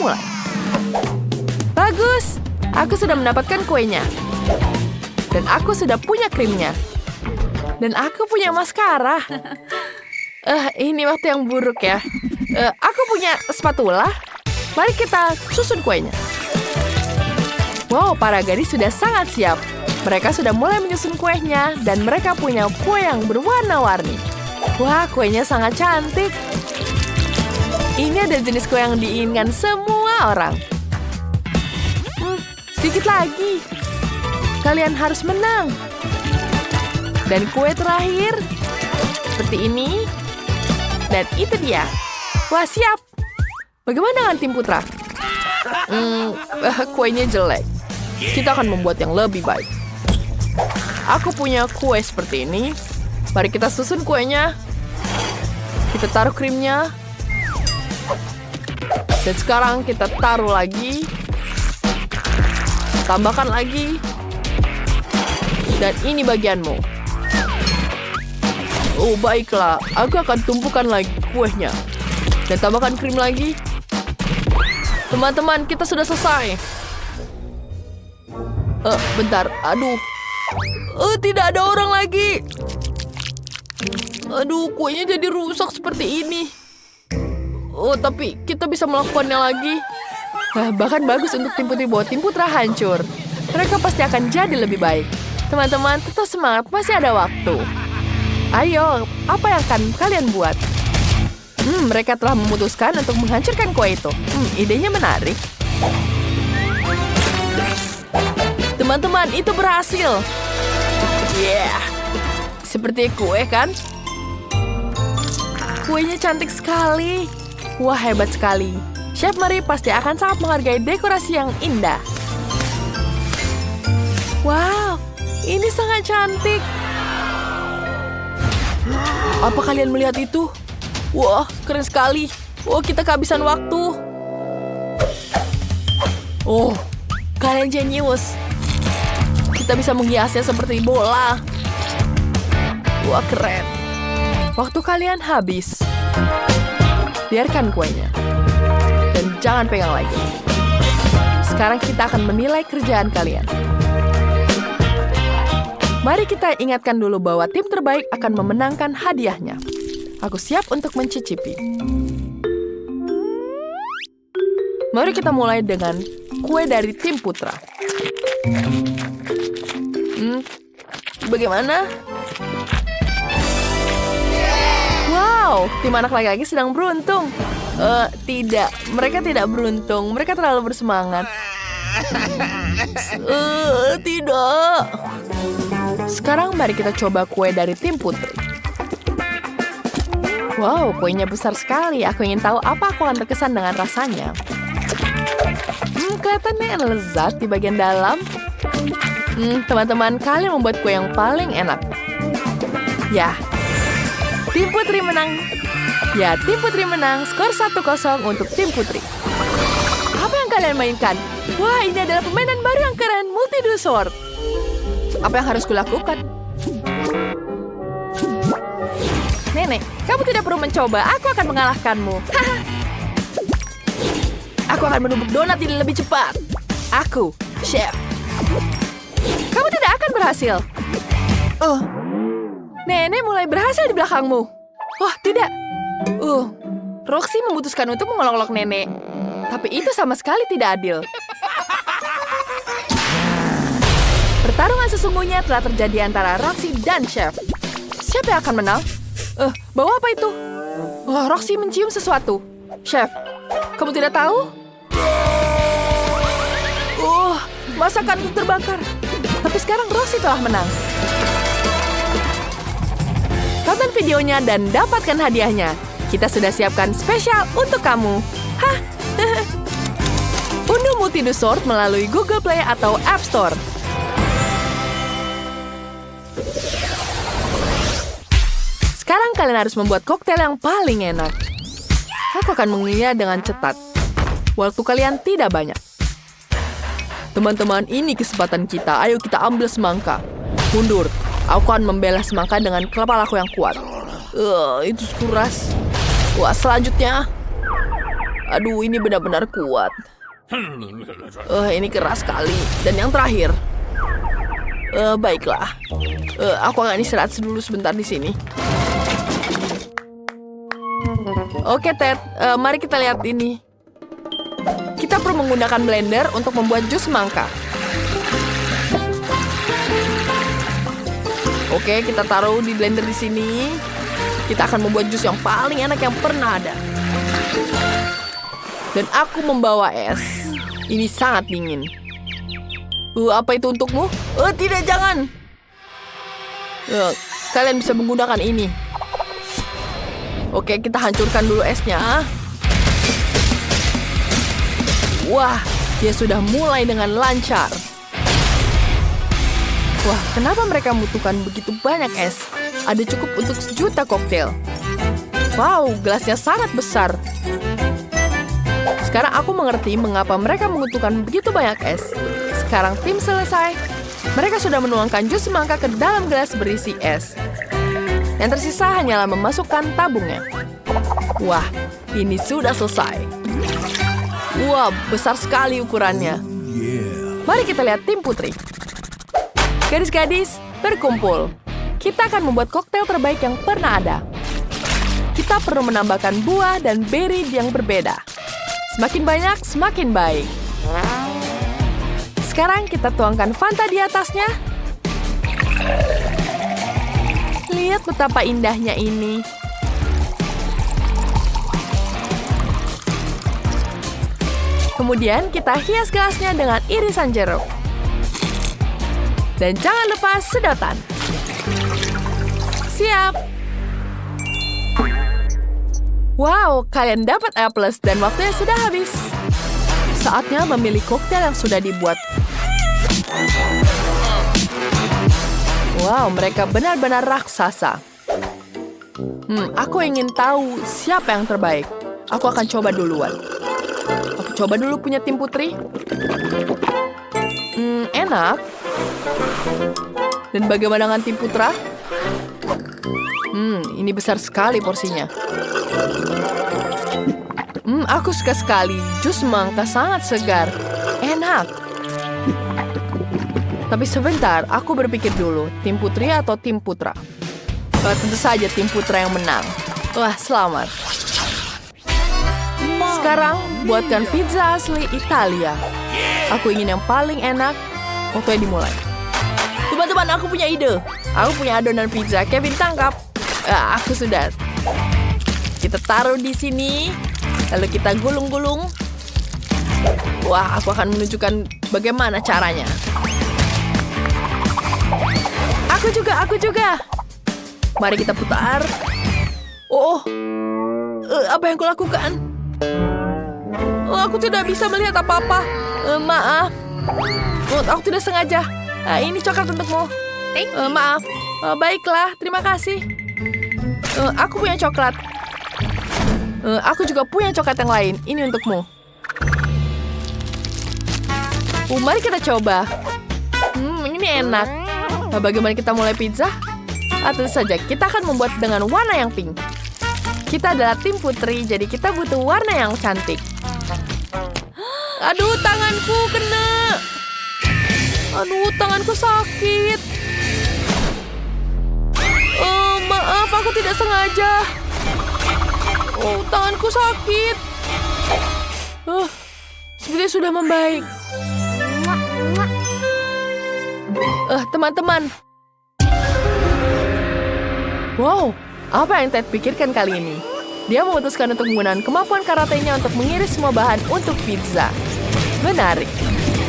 mulai. Bagus, aku sudah mendapatkan kuenya. Dan aku sudah punya krimnya. Dan aku punya maskara. Ini waktu yang buruk ya. Aku punya spatula. Mari kita susun kuenya. Wow, para gadis sudah sangat siap. Mereka sudah mulai menyusun kuenya. Dan mereka punya kue yang berwarna-warni. Wah, kuenya sangat cantik. Ini ada jenis kue yang diinginkan semua orang. Sedikit lagi. Kalian harus menang. Dan kue terakhir. Seperti ini. Dan itu dia. Wah, siap. Bagaimana dengan tim putra? Kuenya jelek. Kita akan membuat yang lebih baik. Aku punya kue seperti ini. Mari kita susun kuenya. Kita taruh krimnya. Dan sekarang kita taruh lagi. Tambahkan lagi. Dan ini bagianmu. Oh, baiklah. Aku akan tumpukan lagi kuenya. Dan tambahkan krim lagi. Teman-teman, kita sudah selesai. Bentar. Aduh. Tidak ada orang lagi. Aduh, kuenya jadi rusak seperti ini. Tapi kita bisa melakukannya lagi. Bahkan bagus untuk tim putri bahwa tim putra hancur. Mereka pasti akan jadi lebih baik. Teman-teman, tetap semangat. Masih ada waktu. Ayo, apa yang akan kalian buat? Mereka telah memutuskan untuk menghancurkan kue itu. Idenya menarik. Teman-teman, itu berhasil. Yeah. Seperti kue, kan? Kuenya cantik sekali. Wah, hebat sekali. Chef Marie pasti akan sangat menghargai dekorasi yang indah. Wow, ini sangat cantik. Apa kalian melihat itu? Wah, keren sekali. Wah, kita kehabisan waktu. Oh, kalian jenius. Kita bisa menghiasnya seperti bola. Wah, keren. Waktu kalian habis. Biarkan kuenya. Dan jangan pegang lagi. Sekarang kita akan menilai kerjaan kalian. Mari kita ingatkan dulu bahwa tim terbaik akan memenangkan hadiahnya. Aku siap untuk mencicipi. Mari kita mulai dengan kue dari tim putra. Bagaimana? Wow, tim anak laki-laki sedang beruntung. Tidak, mereka tidak beruntung. Mereka terlalu bersemangat. Tidak. Sekarang mari kita coba kue dari tim putri. Wow, kuenya besar sekali. Aku ingin tahu apa aku akan terkesan dengan rasanya. Kelihatannya lezat di bagian dalam. Teman-teman, kalian membuat kue yang paling enak. Ya, tim putri menang. Ya, tim putri menang. Skor 1-0 untuk tim putri. Apa yang kalian mainkan? Wah, ini adalah permainan baru yang keren, Multi-Do Sword. Apa yang harus kulakukan? Nenek, kamu tidak perlu mencoba. Aku akan mengalahkanmu. Aku akan menumbuk donat ini lebih cepat. Aku, chef. Kamu tidak akan berhasil. Nenek mulai berhasil di belakangmu. Wah, tidak. Roxy memutuskan untuk mengolok-olok nenek. Tapi itu sama sekali tidak adil. Pertarungan sesungguhnya telah terjadi antara Roxy dan Chef. Siapa yang akan menang? Bawa apa itu? Wah, Roxy mencium sesuatu. Chef, kamu tidak tahu? Masakanku terbakar. Tapi sekarang Roxy telah menang. Tonton videonya dan dapatkan hadiahnya. Kita sudah siapkan spesial untuk kamu. Hah? Unduh Multi-Do Sword melalui Google Play atau App Store. Sekarang kalian harus membuat koktail yang paling enak. Aku akan mengingat dengan cepat. Waktu kalian tidak banyak. Teman-teman, ini kesempatan kita. Ayo kita ambil semangka. Mundur. Aku akan membela semangka dengan kepalaku yang kuat. Itu keras. Wah, selanjutnya. Aduh, ini benar-benar kuat. Ini keras sekali. Dan yang terakhir. Baiklah. Aku akan istirahat dulu sebentar di sini. Oke, Ted. Mari kita lihat ini. Kita perlu menggunakan blender untuk membuat jus semangka. Oke, kita taruh di blender di sini. Kita akan membuat jus yang paling enak yang pernah ada. Dan aku membawa es. Ini sangat dingin. Apa itu untukmu? Tidak, jangan. Kalian bisa menggunakan ini. Oke, kita hancurkan dulu esnya. Wah, dia sudah mulai dengan lancar. Wah, kenapa mereka membutuhkan begitu banyak es? Ada cukup untuk 1 juta koktail. Wow, gelasnya sangat besar. Sekarang aku mengerti mengapa mereka membutuhkan begitu banyak es. Sekarang tim selesai. Mereka sudah menuangkan jus semangka ke dalam gelas berisi es. Yang tersisa hanyalah memasukkan tabungnya. Wah, ini sudah selesai. Wah, besar sekali ukurannya. Mari kita lihat tim putri. Gadis-gadis, berkumpul. Kita akan membuat koktail terbaik yang pernah ada. Kita perlu menambahkan buah dan beri yang berbeda. Semakin banyak, semakin baik. Sekarang kita tuangkan Fanta di atasnya. Lihat betapa indahnya ini. Kemudian kita hias gelasnya dengan irisan jeruk. Dan jangan lupa sedotan. Siap. Wow, kalian dapat A+ dan waktunya sudah habis. Saatnya memilih koktail yang sudah dibuat. Wow, mereka benar-benar raksasa. Aku ingin tahu siapa yang terbaik. Aku akan coba duluan. Aku coba dulu punya tim putri. Enak. Dan bagaimana dengan tim putra? Ini besar sekali porsinya. Aku suka sekali. Jus semangka sangat segar. Enak. Tapi sebentar, aku berpikir dulu. Tim putri atau tim putra? Tentu saja tim putra yang menang. Wah, selamat. Sekarang, buatkan pizza asli Italia. Aku ingin yang paling enak. Waktunya dimulai. Teman-teman, aku punya ide. Aku punya adonan pizza. Kevin, tangkap. Aku sudah. Kita taruh di sini. Lalu kita gulung-gulung. Wah, aku akan menunjukkan bagaimana caranya. Aku juga. Mari kita putar. Apa yang kulakukan? Aku tidak bisa melihat apa-apa. Maaf. Aku tidak sengaja. Ini coklat untukmu. Maaf. Baiklah, terima kasih. Aku punya coklat. Aku juga punya coklat yang lain. Ini untukmu. Mari kita coba. Ini enak. Bagaimana kita mulai pizza? Tentu saja, kita akan membuat dengan warna yang pink. Kita adalah tim putri, jadi kita butuh warna yang cantik. Aduh, tanganku kena. Aduh, tanganku sakit. Maaf, aku tidak sengaja. Tanganku sakit. Sepertinya sudah membaik. Teman-teman. Wow, apa yang Ted pikirkan kali ini? Dia memutuskan untuk menggunakan kemampuan karatenya untuk mengiris semua bahan untuk pizza. Menarik.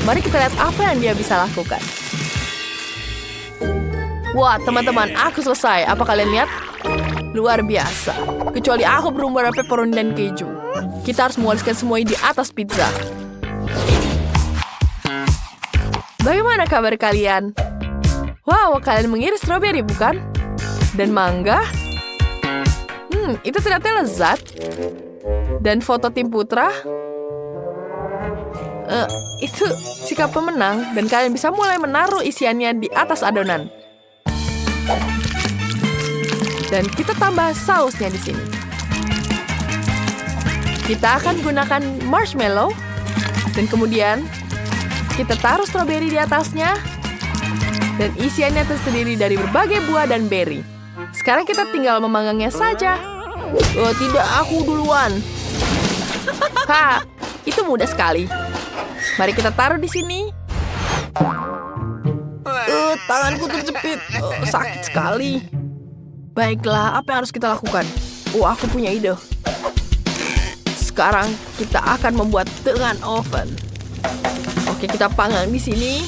Mari kita lihat apa yang dia bisa lakukan. Wah, teman-teman, aku selesai. Apa kalian lihat? Luar biasa. Kecuali aku berumur pepperoni dan keju. Kita harus mewariskan semua ini di atas pizza. Bagaimana kabar kalian? Wow, kalian mengiris stroberi, bukan? Dan mangga? Itu ternyata lezat. Dan foto tim putra? Itu sikap pemenang. Dan kalian bisa mulai menaruh isiannya di atas adonan. Dan kita tambah sausnya di sini. Kita akan gunakan marshmallow. Dan kemudian kita taruh stroberi di atasnya. Dan isiannya terdiri dari berbagai buah dan beri. Sekarang kita tinggal memanggangnya saja. Oh, tidak, aku duluan. Ha, itu mudah sekali. Mari kita taruh di sini. Tanganku terjepit. Sakit sekali. Baiklah, apa yang harus kita lakukan? Oh, aku punya ide. Sekarang kita akan membuat dengan oven. Oke, kita panggang di sini.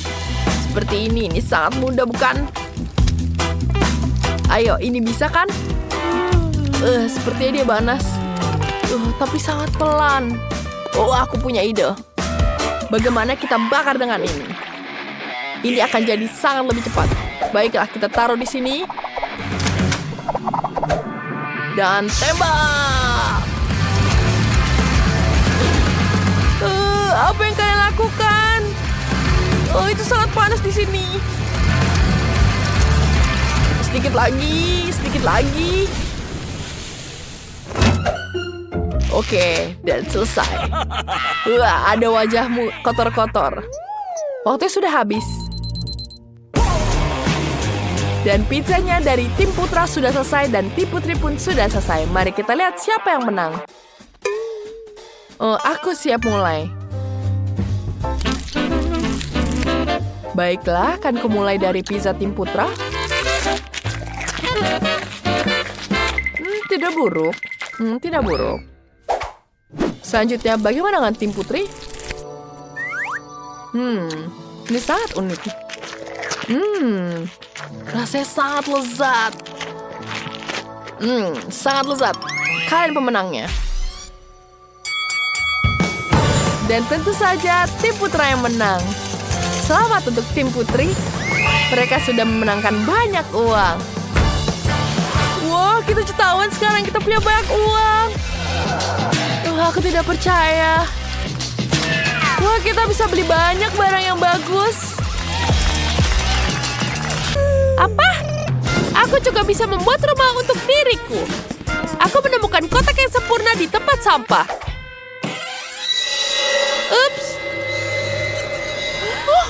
Seperti ini. Ini sangat mudah, bukan? Ayo, ini bisa kan? Sepertinya dia panas. Tapi sangat pelan. Oh, aku punya ide. Bagaimana kita bakar dengan ini? Ini akan jadi sangat lebih cepat. Baiklah, kita taruh di sini. Dan tembak! Apa yang kalian lakukan? Oh, itu sangat panas di sini. Sedikit lagi, sedikit lagi. Oke, dan selesai. Wah, ada wajahmu kotor-kotor. Waktunya sudah habis. Dan pizzanya dari tim putra sudah selesai dan tim putri pun sudah selesai. Mari kita lihat siapa yang menang. Oh, aku siap mulai. Baiklah, akan kumulai dari pizza tim putra. Tidak buruk. Tidak buruk. Selanjutnya, bagaimana dengan tim putri? Ini sangat unik. Rasanya sangat lezat. Sangat lezat. Kalian pemenangnya. Dan tentu saja tim putra yang menang. Selamat untuk tim putri. Mereka sudah memenangkan banyak uang. Wah, kita jutawan sekarang. Kita punya banyak uang. Aku tidak percaya. Wah, kita bisa beli banyak barang yang bagus. Apa? Aku juga bisa membuat rumah untuk diriku. Aku menemukan kotak yang sempurna di tempat sampah. Ups. Oh,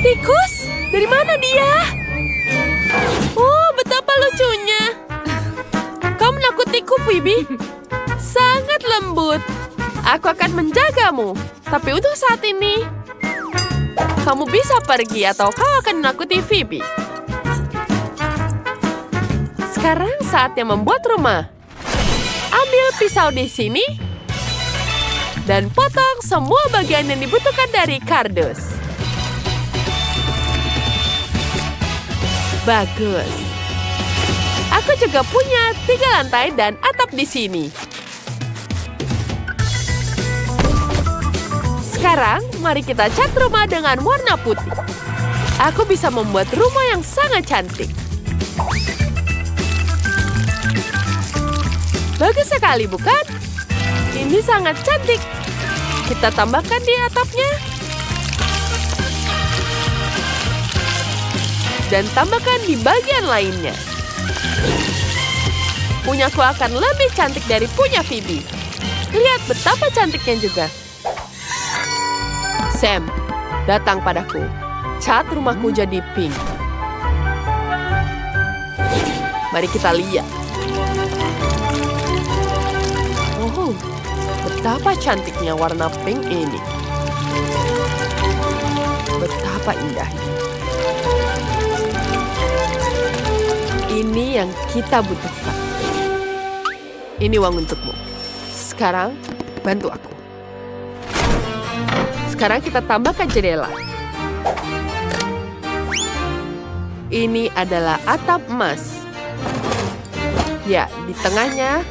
tikus? Dari mana dia? Oh, betapa lucunya. Kau menakutiku, Phoebe. Sangat lembut. Aku akan menjagamu. Tapi untuk saat ini, kamu bisa pergi atau kau akan menakuti Phoebe. Sekarang saatnya membuat rumah. Ambil pisau di sini. Dan potong semua bagian yang dibutuhkan dari kardus. Bagus. Aku juga punya 3 lantai dan atap di sini. Sekarang, mari kita cat rumah dengan warna putih. Aku bisa membuat rumah yang sangat cantik. Bagus sekali, bukan? Ini sangat cantik. Kita tambahkan di atapnya. Dan tambahkan di bagian lainnya. Punyaku akan lebih cantik dari punya Phoebe. Lihat betapa cantiknya juga. Sam, datang padaku. Cat rumahku jadi pink. Mari kita lihat. Oh, betapa cantiknya warna pink ini. Betapa indahnya. Ini yang kita butuhkan. Ini uang untukmu. Sekarang, bantu aku. Sekarang kita tambahkan jendela. Ini adalah atap emas. Ya, di tengahnya.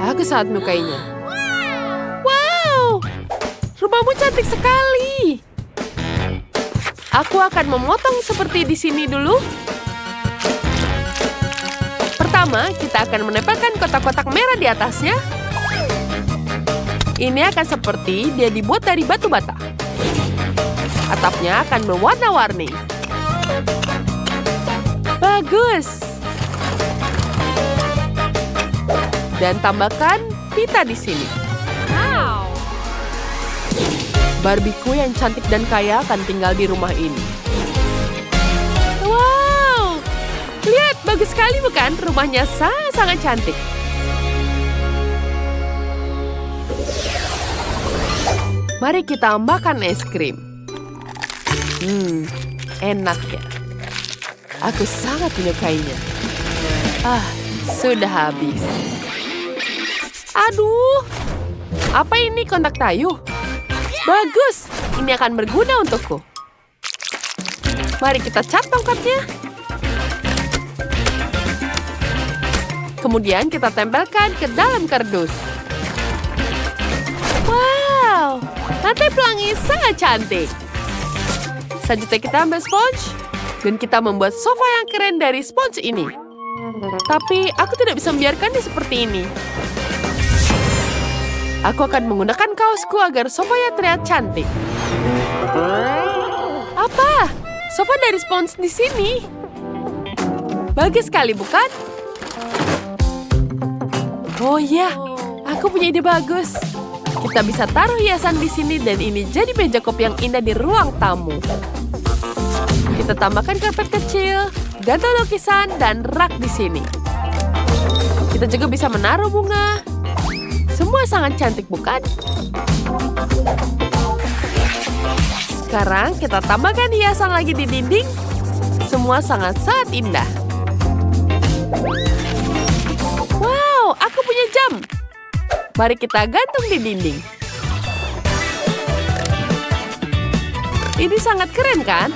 Aku sangat menyukainya. Wow! Rumahmu cantik sekali. Aku akan memotong seperti di sini dulu. Pertama, kita akan menempelkan kotak-kotak merah di atasnya. Ini akan seperti dia dibuat dari batu bata. Atapnya akan berwarna-warni. Bagus. Dan tambahkan pita di sini. Barbieku yang cantik dan kaya akan tinggal di rumah ini. Wow! Lihat, bagus sekali bukan? Rumahnya sangat cantik. Mari kita makan es krim. Enak ya. Aku sangat menyukainya. Sudah habis. Aduh, apa ini kontak kayu? Bagus, ini akan berguna untukku. Mari kita cat tongkatnya. Kemudian kita tempelkan ke dalam kardus. Wow, lantai pelangi sangat cantik. Selanjutnya kita ambil sponge dan kita membuat sofa yang keren dari sponge ini. Tapi aku tidak bisa membiarkannya seperti ini. Aku akan menggunakan kaosku agar sofanya terlihat cantik. Apa? Sofa dari spons di sini. Bagus sekali, bukan? Oh ya, aku punya ide bagus. Kita bisa taruh hiasan di sini dan ini jadi meja kopi yang indah di ruang tamu. Kita tambahkan karpet kecil, gantung lukisan, dan rak di sini. Kita juga bisa menaruh bunga. Semua sangat cantik, bukan? Sekarang kita tambahkan hiasan lagi di dinding. Semua sangat-sangat indah. Wow, aku punya jam. Mari kita gantung di dinding. Ini sangat keren, kan?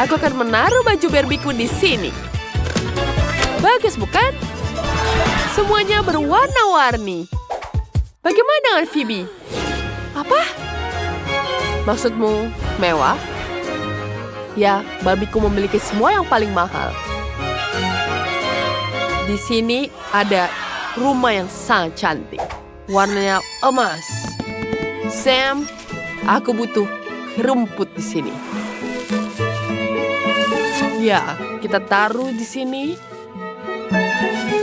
Aku akan menaruh baju Barbieku di sini. Bagus, bukan? Semuanya berwarna-warni. Bagaimana dengan Phoebe? Apa? Maksudmu mewah? Ya, Barbieku memiliki semua yang paling mahal. Di sini ada rumah yang sangat cantik. Warnanya emas. Sam, aku butuh rumput di sini. Ya, kita taruh di sini.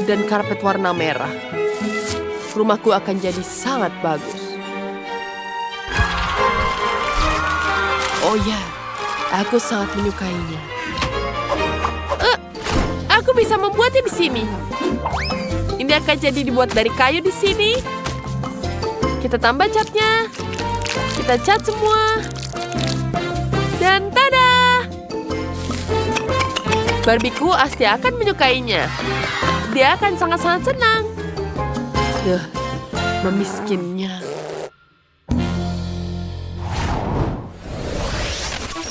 Dan karpet warna merah. Rumahku akan jadi sangat bagus. Oh ya, aku sangat menyukainya. Aku bisa membuatnya di sini. Ini akan jadi dibuat dari kayu di sini. Kita tambah catnya. Kita cat semua. Dan tada! Barbieku pasti akan menyukainya. Dia akan sangat-sangat senang. Memiskinnya.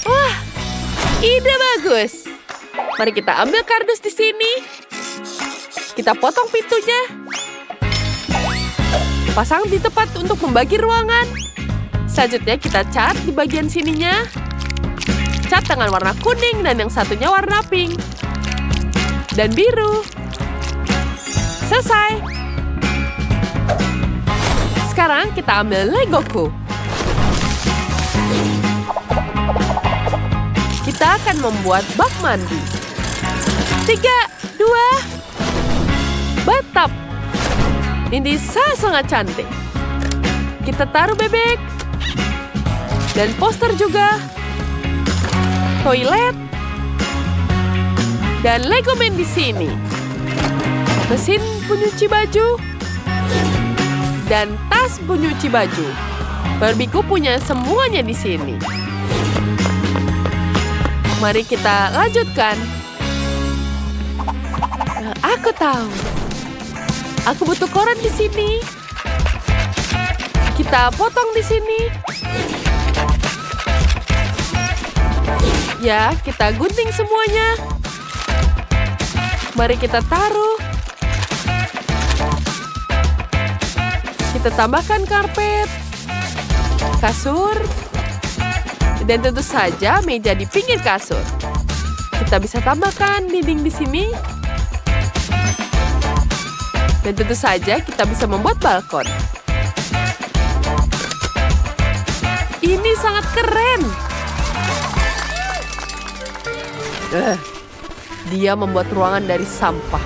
Wah, ide bagus. Mari kita ambil kardus di sini. Kita potong pintunya. Pasang di tempat untuk membagi ruangan. Selanjutnya kita cat di bagian sininya. Cat dengan warna kuning dan yang satunya warna pink. Dan biru. Selesai. Sekarang kita ambil Legoku. Kita akan membuat bak mandi. 3, 2, bathtub. Ini sangat cantik. Kita taruh bebek. Dan poster juga. Toilet. Dan Lego Man di sini. Mesin penyuci baju. Dan tas penyuci baju. Barbieku punya semuanya di sini. Mari kita lanjutkan. Aku tahu. Aku butuh koran di sini. Kita potong di sini. Ya, kita gunting semuanya. Mari kita taruh. Kita tambahkan karpet, kasur, dan tentu saja meja di pinggir kasur. Kita bisa tambahkan dinding di sini. Dan tentu saja kita bisa membuat balkon. Ini sangat keren. Dia membuat ruangan dari sampah.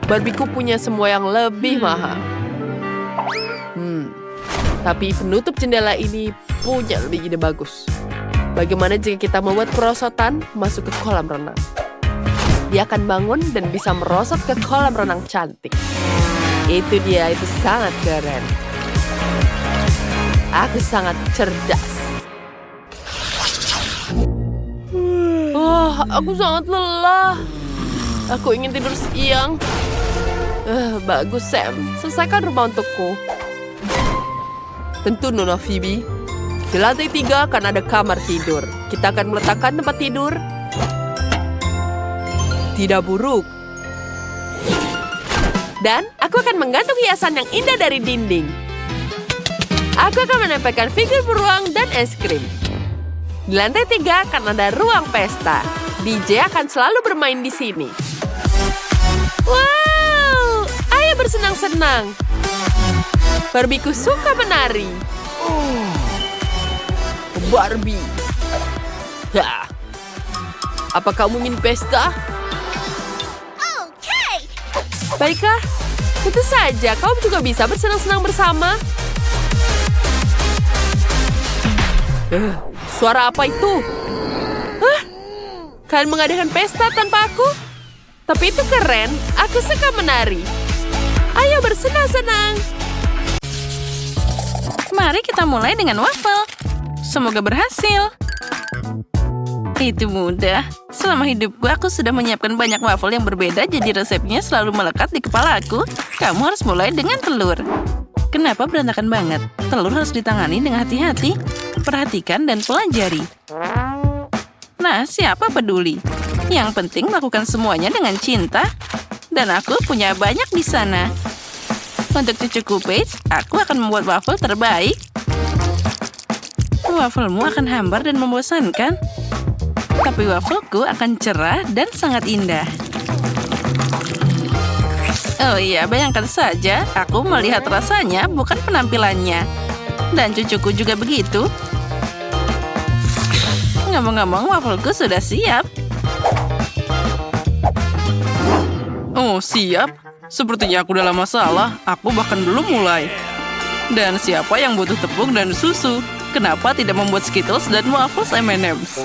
Barbieku punya semua yang lebih mahal. Tapi penutup jendela ini punya lebih ide bagus. Bagaimana jika kita membuat perosotan masuk ke kolam renang? Dia akan bangun dan bisa merosot ke kolam renang cantik. Itu dia, itu sangat keren. Aku sangat cerdas. Aku sangat lelah. Aku ingin tidur siang. Bagus, Sam. Selesaikan rumah untukku. Tentu, Nona Phoebe. Di lantai 3 akan ada kamar tidur. Kita akan meletakkan tempat tidur. Tidak buruk. Dan aku akan menggantung hiasan yang indah dari dinding. Aku akan menempelkan figur beruang dan es krim. Di lantai 3 akan ada ruang pesta. DJ akan selalu bermain di sini. Wow, ayo bersenang-senang. Barbieku suka menari. Barbie. Apa kamu ingin pesta? Baiklah, tentu saja kamu juga bisa bersenang-senang bersama. Suara apa itu? Kalian mengadakan pesta tanpa aku? Tapi itu keren, aku suka menari. Ayo bersenang-senang. Mari kita mulai dengan waffle. Semoga berhasil. Itu mudah. Selama hidupku, aku sudah menyiapkan banyak waffle yang berbeda, jadi resepnya selalu melekat di kepalaku. Kamu harus mulai dengan telur. Kenapa berantakan banget? Telur harus ditangani dengan hati-hati. Perhatikan dan pelajari. Nah, siapa peduli? Yang penting lakukan semuanya dengan cinta. Dan aku punya banyak di sana. Untuk cucuku Paige, aku akan membuat waffle terbaik. Wafflemu akan hambar dan membosankan. Tapi waffleku akan cerah dan sangat indah. Oh iya, bayangkan saja, aku melihat rasanya, bukan penampilannya. Dan cucuku juga begitu. Ngomong-ngomong, waffleku sudah siap. Oh, siap? Sepertinya aku dalam masalah. Aku bahkan belum mulai. Dan siapa yang butuh tepung dan susu? Kenapa tidak membuat Skittles dan waffles M&M's?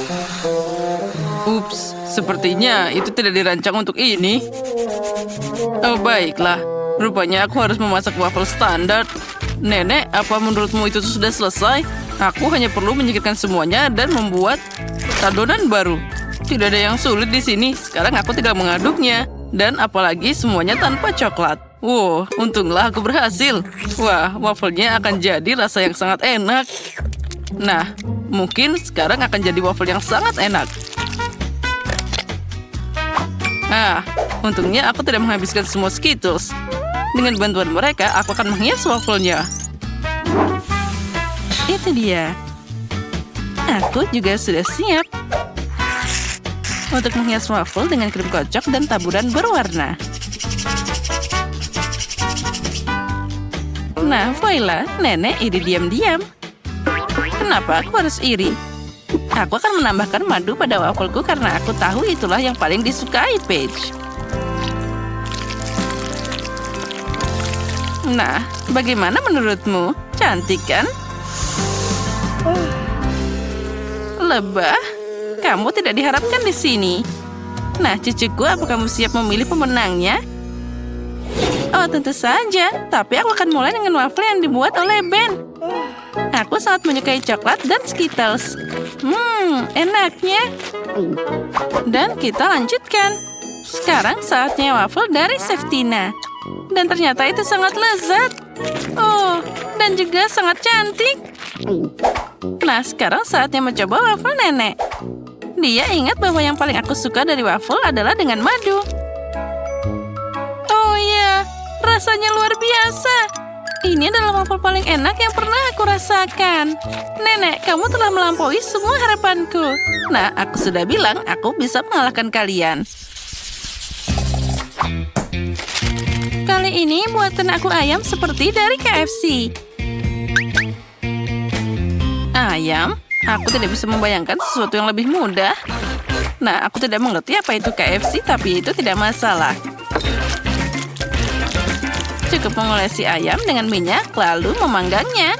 Ups, sepertinya itu tidak dirancang untuk ini. Oh, baiklah. Rupanya aku harus memasak waffle standar. Nenek, apa menurutmu itu sudah selesai? Aku hanya perlu menyingkirkan semuanya dan membuat adonan baru. Tidak ada yang sulit di sini. Sekarang aku tidak mengaduknya. Dan apalagi semuanya tanpa coklat. Wow, untunglah aku berhasil. Wah, wafelnya akan jadi rasa yang sangat enak. Nah, mungkin sekarang akan jadi waffle yang sangat enak. Untungnya aku tidak menghabiskan semua Skittles. Dengan bantuan mereka, aku akan menghias wafelnya. Itu dia. Aku juga sudah siap untuk menghias waffle dengan krim kocok dan taburan berwarna. Nah, voila, nenek iri diam-diam. Kenapa aku harus iri? Aku akan menambahkan madu pada wafelku karena aku tahu itulah yang paling disukai Paige. Nah, bagaimana menurutmu? Cantik kan? Lebah? Kamu tidak diharapkan di sini. Nah, cucuku, apa kamu siap memilih pemenangnya? Oh, tentu saja. Tapi aku akan mulai dengan waffle yang dibuat oleh Ben. Aku sangat menyukai coklat dan Skittles. Enaknya. Dan kita lanjutkan. Sekarang saatnya waffle dari Seftina. Dan ternyata itu sangat lezat. Oh, dan juga sangat cantik. Nah, sekarang saatnya mencoba waffle nenek. Dia ingat bahwa yang paling aku suka dari waffle adalah dengan madu. Oh iya, rasanya luar biasa. Ini adalah waffle paling enak yang pernah aku rasakan. Nenek, kamu telah melampaui semua harapanku. Nah, aku sudah bilang aku bisa mengalahkan kalian. Kali ini buatan aku ayam seperti dari KFC. Ayam? Aku tidak bisa membayangkan sesuatu yang lebih mudah. Nah, aku tidak mengerti apa itu KFC, tapi itu tidak masalah. Cukup mengolesi ayam dengan minyak, lalu memanggangnya.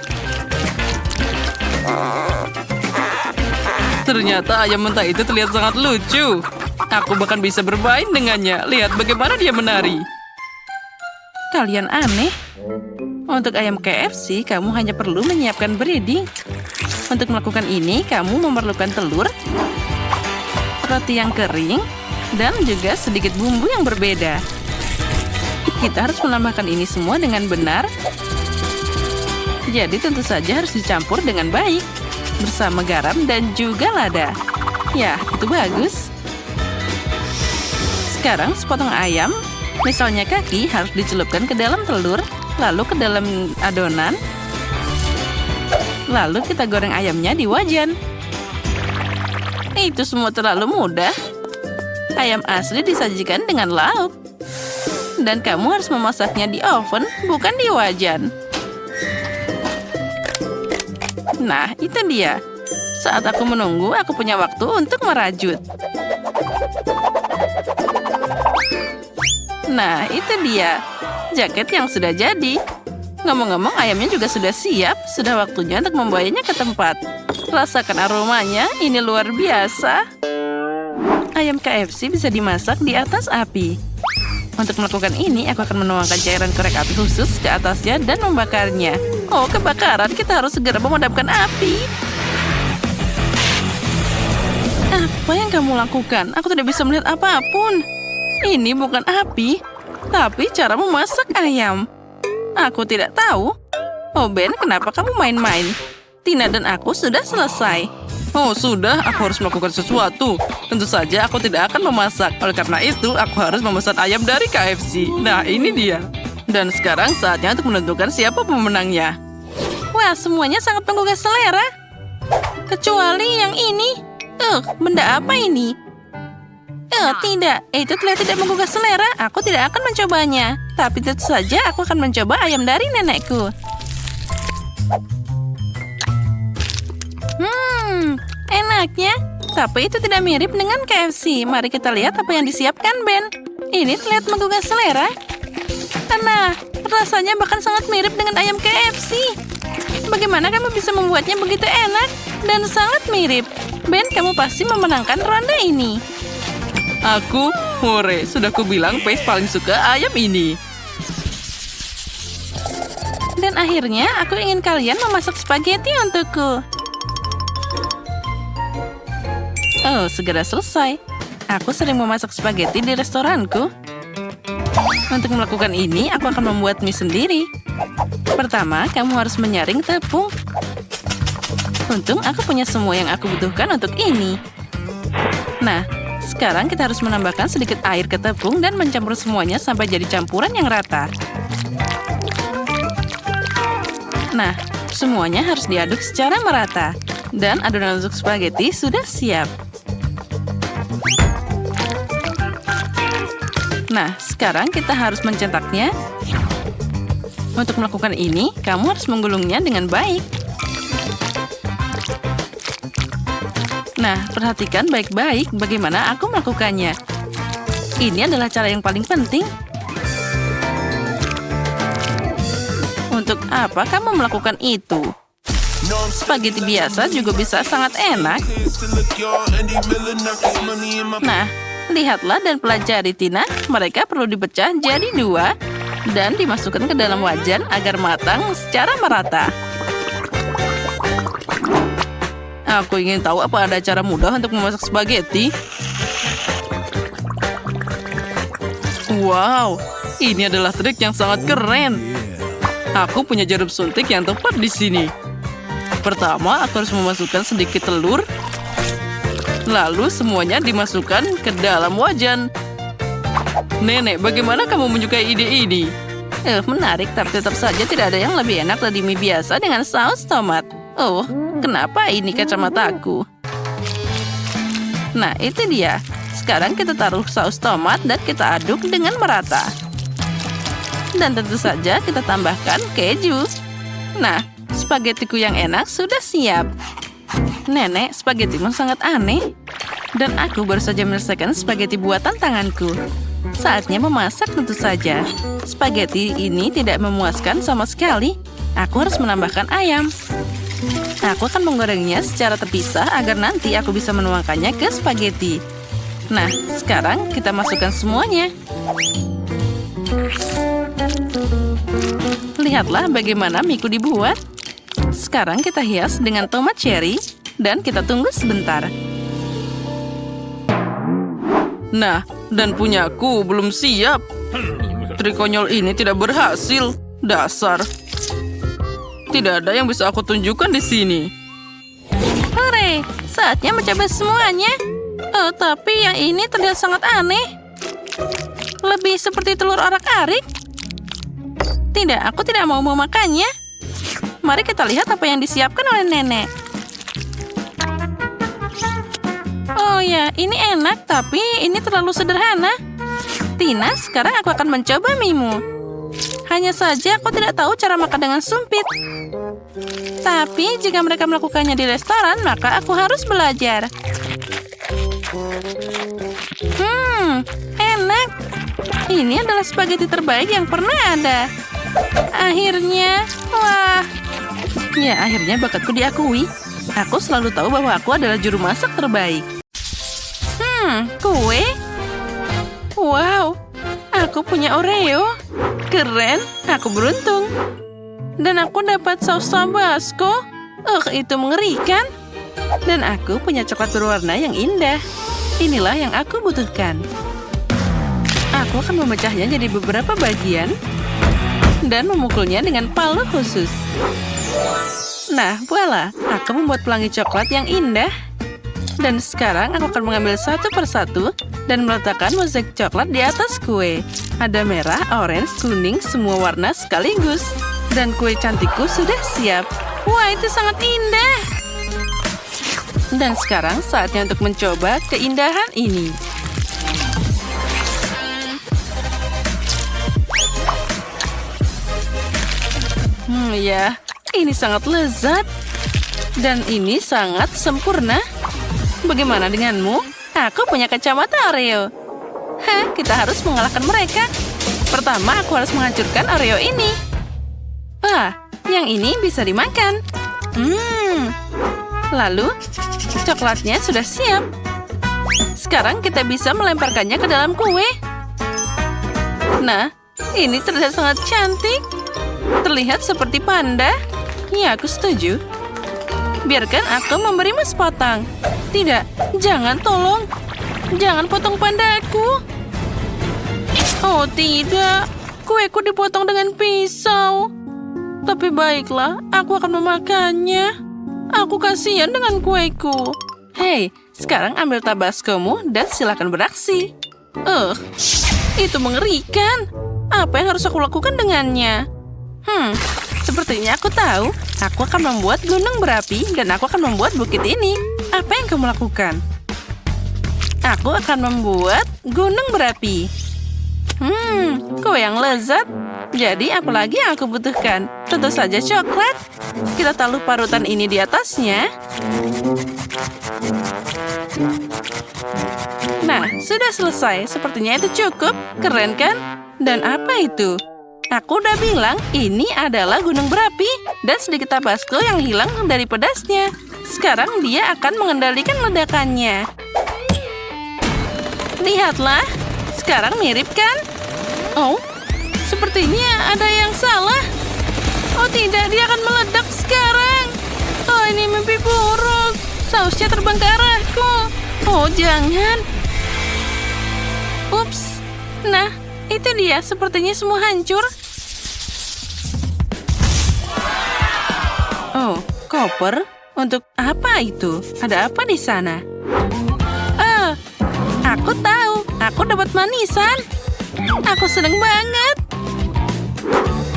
Ternyata ayam mentah itu terlihat sangat lucu. Aku bahkan bisa bermain dengannya. Lihat bagaimana dia menari. Kalian aneh. Untuk ayam KFC, kamu hanya perlu menyiapkan breading. Untuk melakukan ini, kamu memerlukan telur, roti yang kering, dan juga sedikit bumbu yang berbeda. Kita harus menambahkan ini semua dengan benar. Jadi tentu saja harus dicampur dengan baik. Bersama garam dan juga lada. Ya, itu bagus. Sekarang sepotong ayam, misalnya kaki, harus dicelupkan ke dalam telur, lalu ke dalam adonan. Lalu kita goreng ayamnya di wajan. Itu semua terlalu mudah. Ayam asli disajikan dengan lauk. Dan kamu harus memasaknya di oven, bukan di wajan. Nah, itu dia. Saat aku menunggu, aku punya waktu untuk merajut. Nah, itu dia. Jaket yang sudah jadi. Ngomong-ngomong, ayamnya juga sudah siap. Sudah waktunya untuk membawanya ke tempat. Rasakan aromanya, ini luar biasa. Ayam KFC bisa dimasak di atas api. Untuk melakukan ini, aku akan menuangkan cairan korek api khusus ke atasnya dan membakarnya. Oh, kebakaran. Kita harus segera memadamkan api. Apa yang kamu lakukan? Aku tidak bisa melihat apapun. Ini bukan api, tapi cara memasak ayam. Aku tidak tahu. Oh, Ben, kenapa kamu main-main? Tina dan aku sudah selesai. Oh, sudah. Aku harus melakukan sesuatu. Tentu saja aku tidak akan memasak. Oleh karena itu, aku harus memesan ayam dari KFC. Nah, ini dia. Dan sekarang saatnya untuk menentukan siapa pemenangnya. Wah, semuanya sangat menggugah selera. Kecuali yang ini. Benda apa ini? Tidak. Itu terlihat tidak menggugah selera. Aku tidak akan mencobanya. Tapi tentu saja aku akan mencoba ayam dari nenekku. Enaknya. Tapi itu tidak mirip dengan KFC. Mari kita lihat apa yang disiapkan Ben. Ini terlihat menggugah selera. Nah, rasanya bahkan sangat mirip dengan ayam KFC. Bagaimana kamu bisa membuatnya begitu enak dan sangat mirip? Ben, kamu pasti memenangkan ronde ini. Aku, hore, sudah kubilang Pace paling suka ayam ini. Dan akhirnya, aku ingin kalian memasak spaghetti untukku. Oh, segera selesai. Aku sering memasak spaghetti di restoranku. Untuk melakukan ini, aku akan membuat mie sendiri. Pertama, kamu harus menyaring tepung. Untung aku punya semua yang aku butuhkan untuk ini. Nah, sekarang kita harus menambahkan sedikit air ke tepung dan mencampur semuanya sampai jadi campuran yang rata. Nah, semuanya harus diaduk secara merata. Dan adonan untuk spaghetti sudah siap. Nah, sekarang kita harus mencetaknya. Untuk melakukan ini, kamu harus menggulungnya dengan baik. Nah, perhatikan baik-baik bagaimana aku melakukannya. Ini adalah cara yang paling penting. Untuk apa kamu melakukan itu? Spaghetti biasa juga bisa sangat enak. Nah, lihatlah dan pelajari Tina. Mereka perlu dipecah jadi 2 dan dimasukkan ke dalam wajan agar matang secara merata. Aku ingin tahu apa ada cara mudah untuk memasak spaghetti. Wow, ini adalah trik yang sangat keren. Aku punya jarum suntik yang tepat di sini. Pertama, aku harus memasukkan sedikit telur. Lalu semuanya dimasukkan ke dalam wajan. Nenek, bagaimana kamu menyukai ide ini? Menarik, tapi tetap saja tidak ada yang lebih enak dari mie biasa dengan saus tomat. Oh, kenapa ini kacamataku? Nah, itu dia. Sekarang kita taruh saus tomat dan kita aduk dengan merata. Dan tentu saja kita tambahkan keju. Nah, spagettiku yang enak sudah siap. Nenek, spagettimu sangat aneh. Dan aku baru saja menyelesaikan spaghetti buatan tanganku. Saatnya memasak tentu saja. Spaghetti ini tidak memuaskan sama sekali. Aku harus menambahkan ayam. Aku akan menggorengnya secara terpisah agar nanti aku bisa menuangkannya ke spaghetti. Nah, sekarang kita masukkan semuanya. Lihatlah bagaimana miku dibuat. Sekarang kita hias dengan tomat cherry dan kita tunggu sebentar. Nah, dan punyaku belum siap. Trik konyol ini tidak berhasil. Dasar. Tidak ada yang bisa aku tunjukkan di sini. Hore, saatnya mencoba semuanya. Oh, tapi yang ini terlihat sangat aneh. Lebih seperti telur orak-arik. Tidak, aku tidak mau memakannya. Mari kita lihat apa yang disiapkan oleh nenek. Oh ya, ini enak, tapi ini terlalu sederhana. Tina, sekarang aku akan mencoba mimu. Hanya saja aku tidak tahu cara makan dengan sumpit. Tapi jika mereka melakukannya di restoran, maka aku harus belajar. Enak. Ini adalah spaghetti terbaik yang pernah ada. Akhirnya, wah. Ya, akhirnya bakatku diakui. Aku selalu tahu bahwa aku adalah juru masak terbaik. Kue? Wow, aku punya Oreo. Keren, aku beruntung. Dan aku dapat saus Tabasco. Itu mengerikan. Dan aku punya coklat berwarna yang indah. Inilah yang aku butuhkan. Aku akan memecahnya jadi beberapa bagian dan memukulnya dengan palu khusus. Nah, voila, aku membuat pelangi coklat yang indah. Dan sekarang aku akan mengambil satu persatu dan meletakkan mozaik coklat di atas kue. Ada merah, orange, kuning, semua warna sekaligus. Dan kue cantikku sudah siap. Wah, itu sangat indah. Dan sekarang saatnya untuk mencoba keindahan ini. Ya, ini sangat lezat. Dan ini sangat sempurna. Bagaimana denganmu? Aku punya kacamata Oreo. Kita harus mengalahkan mereka. Pertama, aku harus menghancurkan Oreo ini. Yang ini bisa dimakan. Lalu, coklatnya sudah siap. Sekarang kita bisa melemparkannya ke dalam kue. Nah, ini terlihat sangat cantik. Terlihat seperti panda. Ya, aku setuju. Biarkan aku memberimu sepotong. Tidak, jangan, tolong. Jangan potong pandaku. Oh, tidak. Kueku dipotong dengan pisau. Tapi baiklah, aku akan memakannya. Aku kasihan dengan kueku. Hei, sekarang ambil tabascomu dan silakan beraksi. Itu mengerikan. Apa yang harus aku lakukan dengannya? Sepertinya aku tahu. Aku akan membuat gunung berapi dan aku akan membuat bukit ini. Apa yang kamu lakukan? Aku akan membuat gunung berapi. Kue yang lezat. Jadi apa lagi yang aku butuhkan? Tentu saja coklat. Kita taruh parutan ini di atasnya. Nah, sudah selesai. Sepertinya itu cukup. Keren kan? Dan apa itu? Aku udah bilang ini adalah gunung berapi dan sedikit tabasco yang hilang dari pedasnya. Sekarang dia akan mengendalikan ledakannya. Lihatlah, sekarang mirip kan? Oh, sepertinya ada yang salah. Oh tidak, dia akan meledak sekarang. Oh, ini mimpi buruk. Sausnya terbang ke arahku. Oh, jangan. Ups. Nah, itu dia. Sepertinya semua hancur. Oh, koper? Untuk apa itu? Ada apa di sana? Aku tahu. Aku dapat manisan. Aku seneng banget.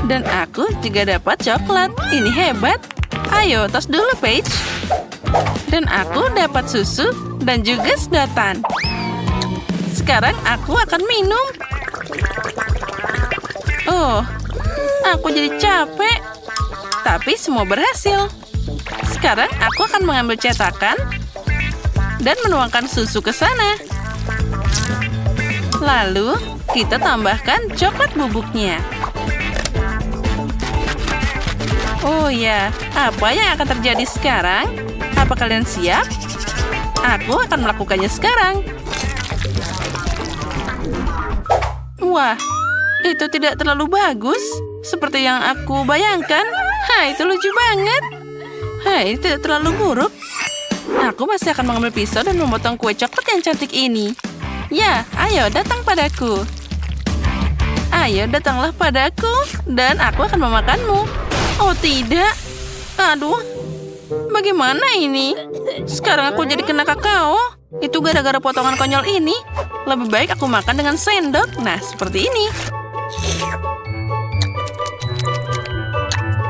Dan aku juga dapat coklat. Ini hebat. Ayo, tos dulu, Paige. Dan aku dapat susu dan juga sedotan. Sekarang aku akan minum. Oh, aku jadi capek. Tapi semua berhasil. Sekarang aku akan mengambil cetakan dan menuangkan susu ke sana. Lalu, kita tambahkan coklat bubuknya. Oh ya, apa yang akan terjadi sekarang? Apa kalian siap? Aku akan melakukannya sekarang. Wah, itu tidak terlalu bagus. Seperti yang aku bayangkan. Hai, itu lucu banget. Hai, tidak terlalu buruk. Aku masih akan mengambil pisau dan memotong kue coklat yang cantik ini. Ya, ayo datang padaku. Ayo datanglah padaku dan aku akan memakanmu. Oh tidak. Aduh. Bagaimana ini? Sekarang aku jadi kena kakao. Itu gara-gara potongan konyol ini. Lebih baik aku makan dengan sendok. Nah, seperti ini.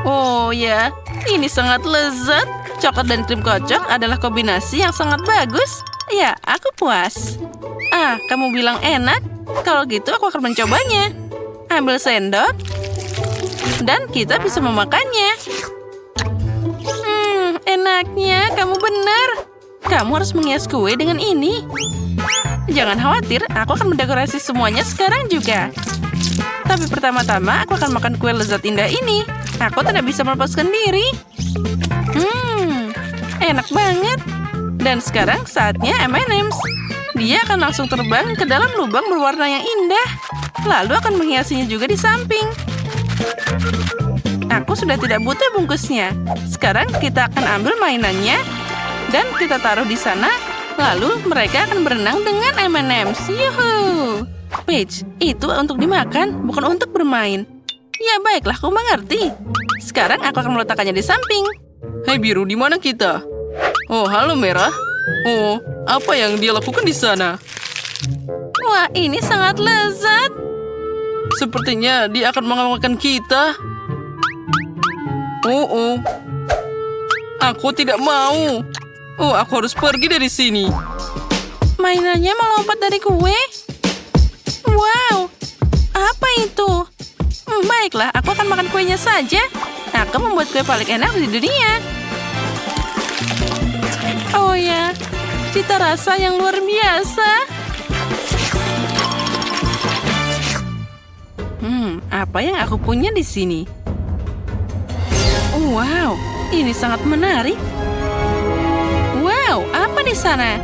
Oh ya, ini sangat lezat. Coklat dan krim kocok adalah kombinasi yang sangat bagus. Ya, aku puas. Ah, kamu bilang enak? Kalau gitu aku akan mencobanya. Ambil sendok. Dan kita bisa memakannya. Enaknya, kamu benar. Kamu harus menghias kue dengan ini. Jangan khawatir, aku akan mendekorasi semuanya sekarang juga. Tapi pertama-tama aku akan makan kue lezat indah ini. Aku tidak bisa melepaskan diri. Enak banget. Dan sekarang saatnya M&M's. Dia akan langsung terbang ke dalam lubang berwarna yang indah. Lalu akan menghiasinya juga di samping. Aku sudah tidak butuh bungkusnya. Sekarang kita akan ambil mainannya dan kita taruh di sana. Lalu mereka akan berenang dengan M&M's. Yuhu! Paige, itu untuk dimakan, bukan untuk bermain. Ya baiklah, aku mengerti. Sekarang aku akan meletakkannya di samping. Hai biru, di mana kita? Oh, halo merah. Oh, apa yang dia lakukan di sana? Wah, ini sangat lezat. Sepertinya dia akan mengamalkan kita. Oh. Aku tidak mau. Oh, aku harus pergi dari sini. Mainannya melompat dari kue. Wow, apa itu? Baiklah, aku akan makan kuenya saja. Aku membuat kue paling enak di dunia. Oh ya, cita rasa yang luar biasa. Apa yang aku punya di sini? Wow, ini sangat menarik. Wow, apa di sana?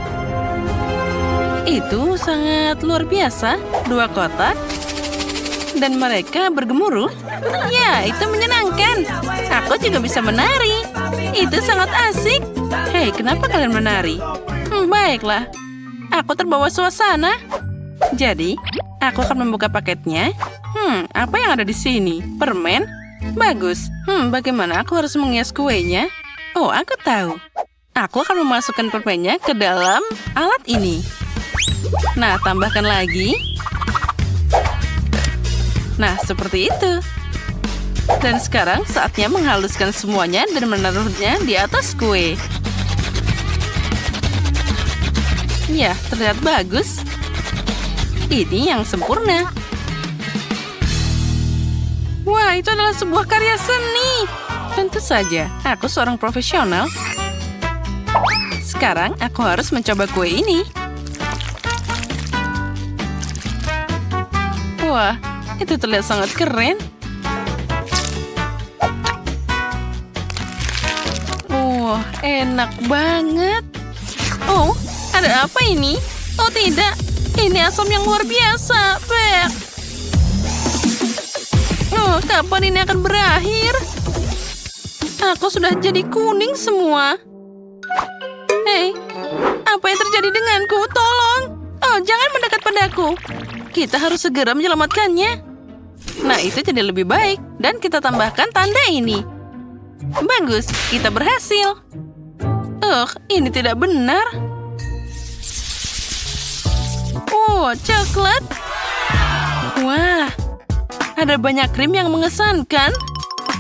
Itu sangat luar biasa. 2 kotak. Dan mereka bergemuruh. Ya, itu menyenangkan. Aku juga bisa menari. Itu sangat asik. Hei, kenapa kalian menari? Baiklah. Aku terbawa suasana. Jadi, aku akan membuka paketnya. Apa yang ada di sini? Permen? Bagus. Bagaimana aku harus menghias kuenya? Oh, aku tahu. Aku akan memasukkan permennya ke dalam alat ini. Nah, tambahkan lagi. Nah, seperti itu. Dan sekarang saatnya menghaluskan semuanya dan menaruhnya di atas kue. Ya, terlihat bagus. Ini yang sempurna. Wah, itu adalah sebuah karya seni. Tentu saja, aku seorang profesional. Sekarang aku harus mencoba kue ini. Wah, itu terlihat sangat keren. Wah, enak banget. Oh, ada apa ini? Oh tidak, ini asam yang luar biasa. Bek. Oh, kapan ini akan berakhir? Aku sudah jadi kuning semua. Hei, apa yang terjadi denganku? Tolong. Oh, jangan mendekat padaku. Kita harus segera menyelamatkannya. Nah, itu jadi lebih baik. Dan kita tambahkan tanda ini. Bagus, kita berhasil. Ini tidak benar. Oh, coklat. Wah, ada banyak krim yang mengesankan.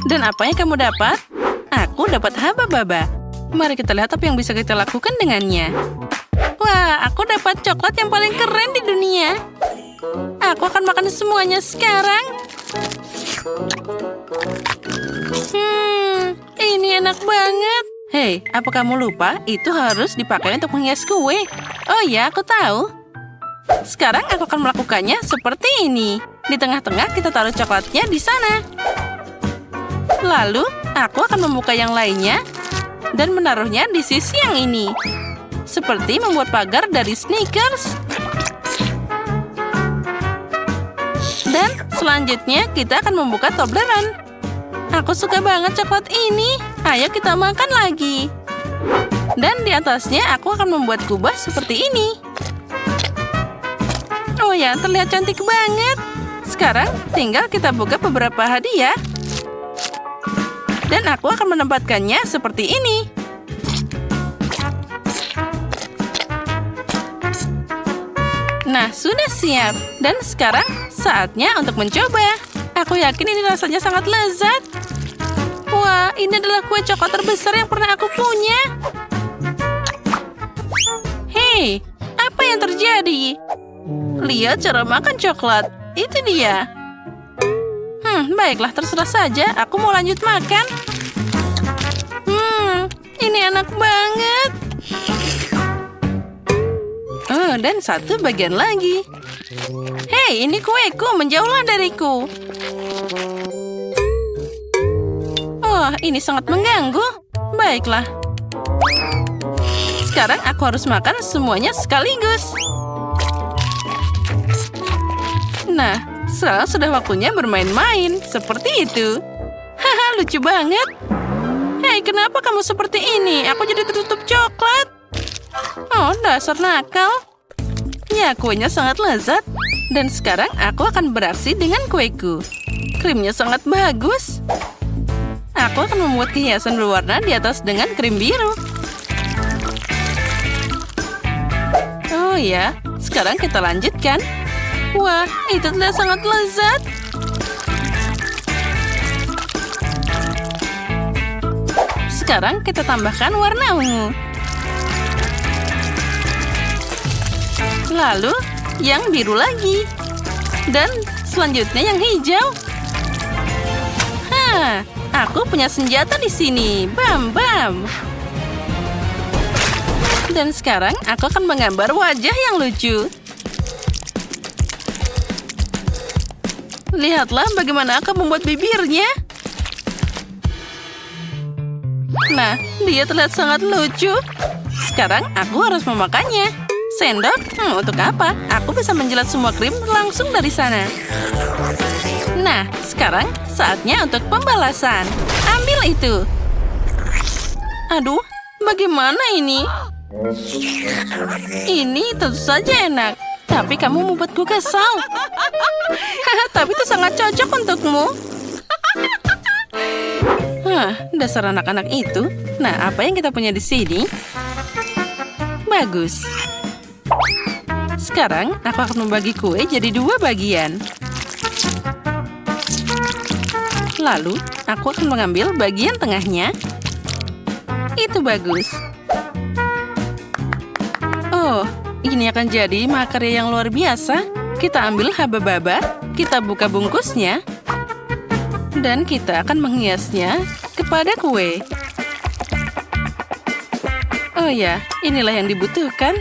Dan apa yang kamu dapat? Aku dapat haba-baba. Mari kita lihat apa yang bisa kita lakukan dengannya. Wah, aku dapat coklat yang paling keren di dunia. Aku akan makan semuanya sekarang. Ini enak banget. Hei, apa kamu lupa? Itu harus dipakai untuk menghias kue. Oh ya, aku tahu. Sekarang aku akan melakukannya seperti ini. Di tengah-tengah kita taruh coklatnya di sana. Lalu, aku akan membuka yang lainnya dan menaruhnya di sisi yang ini. Seperti membuat pagar dari Snickers. Dan selanjutnya kita akan membuka Toblerone. Aku suka banget coklat ini. Ayo kita makan lagi. Dan di atasnya aku akan membuat kubah seperti ini. Oh ya, terlihat cantik banget. Sekarang tinggal kita buka beberapa hadiah. Dan aku akan menempatkannya seperti ini. Nah, sudah siap. Dan sekarang saatnya untuk mencoba. Aku yakin ini rasanya sangat lezat. Wah, ini adalah kue coklat terbesar yang pernah aku punya. Hei, apa yang terjadi? Lihat cara makan coklat. Itu dia. Baiklah, terserah saja. Aku mau lanjut makan. Ini enak banget. Dan satu bagian lagi. Hei, ini kueku. Menjauhlah dariku. Oh, ini sangat mengganggu. Baiklah. Sekarang aku harus makan semuanya sekaligus. Nah, sekarang sudah waktunya bermain-main. Seperti itu. Haha, lucu banget. Hei, kenapa kamu seperti ini? Aku jadi tertutup coklat. Oh, dasar nakal. Ya, kuenya sangat lezat. Dan sekarang aku akan beraksi dengan kueku. Krimnya sangat bagus. Aku akan membuat hiasan berwarna di atas dengan krim biru. Oh ya, sekarang kita lanjutkan. Wah, itu terlihat sangat lezat. Sekarang kita tambahkan warna ungu. Lalu, yang biru lagi. Dan selanjutnya yang hijau. Aku punya senjata di sini. Bam, bam. Dan sekarang aku akan menggambar wajah yang lucu. Lihatlah bagaimana aku membuat bibirnya. Nah, dia terlihat sangat lucu. Sekarang aku harus memakannya. Sendok? Untuk apa? Aku bisa menjilat semua krim langsung dari sana. Nah, sekarang saatnya untuk pembalasan. Ambil itu. Aduh, bagaimana ini? Ini tentu saja enak. Tapi kamu membuatku kesal. Tapi itu sangat cocok untukmu. Dasar anak-anak itu. Nah, apa yang kita punya di sini? Bagus. Sekarang, aku akan membagi kue jadi 2 bagian. Lalu, aku akan mengambil bagian tengahnya. Itu bagus. Oh, ini akan jadi makarya yang luar biasa. Kita ambil haba-baba, kita buka bungkusnya, dan kita akan menghiasnya kepada kue. Oh ya, inilah yang dibutuhkan.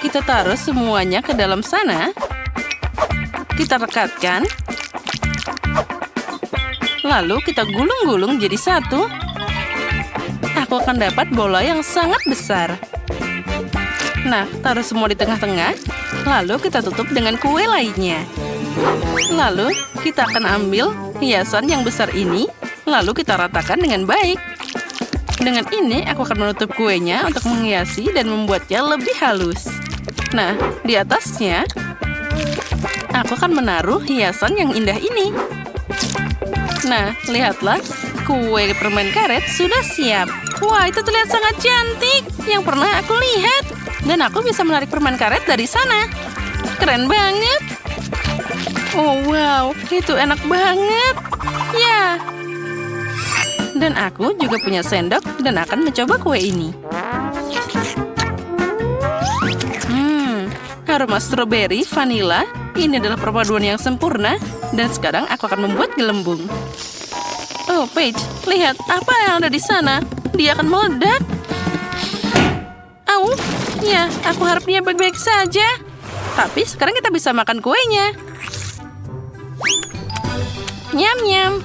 Kita taruh semuanya ke dalam sana. Kita rekatkan. Lalu kita gulung-gulung jadi satu. Aku akan dapat bola yang sangat besar. Nah, taruh semua di tengah-tengah. Lalu kita tutup dengan kue lainnya. Lalu kita akan ambil hiasan yang besar ini. Lalu kita ratakan dengan baik. Dengan ini aku akan menutup kuenya untuk menghiasi dan membuatnya lebih halus. Nah, di atasnya aku akan menaruh hiasan yang indah ini. Nah, lihatlah, kue permen karet sudah siap. Wah, itu terlihat sangat cantik yang pernah aku lihat. Dan aku bisa menarik permen karet dari sana. Keren banget. Oh, wow, itu enak banget. Ya. Dan aku juga punya sendok dan akan mencoba kue ini. Aroma stroberi, vanila. Ini adalah perpaduan yang sempurna. Dan sekarang aku akan membuat gelembung. Oh, Paige, lihat apa yang ada di sana. Dia akan meledak. Au, Ya, aku harap dia baik-baik saja. Tapi sekarang kita bisa makan kuenya. Nyam-nyam.